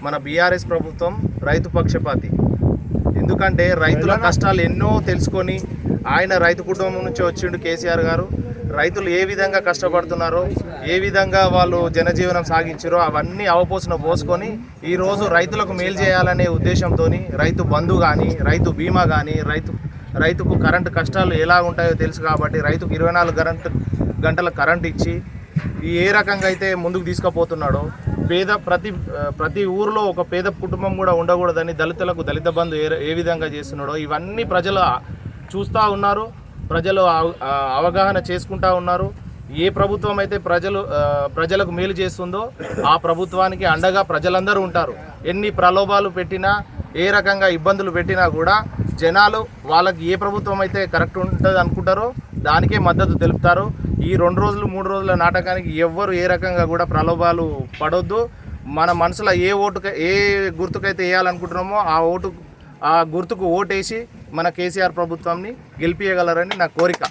మన బీఆర్ఎస్ ప్రభుత్వం రైతు పక్షపాతి. ఎందుకంటే రైతుల కష్టాలు ఎన్నో తెలుసుకొని ఆయన రైతు కుటుంబం నుంచి వచ్చిండు కేసీఆర్ గారు. రైతులు ఏ విధంగా కష్టపడుతున్నారో, ఏ విధంగా వాళ్ళు జనజీవనం సాగించారో అవన్నీ అవపోసన పోసుకొని ఈరోజు రైతులకు మేలు చేయాలనే ఉద్దేశంతో రైతు బంధు కానీ, రైతు బీమా కానీ, రైతుకు కరెంటు కష్టాలు ఎలా ఉంటాయో తెలుసు కాబట్టి రైతుకు 24 గంటల కరెంట్ ఇచ్చి ఏ రకంగా అయితే ముందుకు తీసుకుపోతున్నాడో, ప్రతి ఊరిలో ఒక పేద కుటుంబం కూడా ఉండకూడదని దళితులకు దళిత బంధు ఏ విధంగా చేస్తున్నాడో ఇవన్నీ ప్రజలు చూస్తూ ఉన్నారు, ప్రజలు అవగాహన చేసుకుంటూ ఉన్నారు. ఏ ప్రభుత్వం అయితే ప్రజలకు మేలు చేస్తుందో ఆ ప్రభుత్వానికి అండగా ప్రజలందరూ ఉంటారు. ఎన్ని ప్రలోభాలు పెట్టినా, ఏ రకంగా ఇబ్బందులు పెట్టినా కూడా జనాలు వాళ్ళకి ఏ ప్రభుత్వం అయితే కరెక్ట్ ఉంటుంది అనుకుంటారో దానికే మద్దతు తెలుపుతారు. ఈ 2 రోజులు 3 రోజుల నాటకానికి ఎవ్వరు ఏ రకంగా కూడా ప్రలోభాలు పడొద్దు. మన మనసులో ఏ గుర్తుకైతే వేయాలనుకుంటున్నామో ఆ గుర్తుకు ఓటేసి మన కేసీఆర్ ప్రభుత్వాన్ని గెలిపించగలరని నా కోరిక.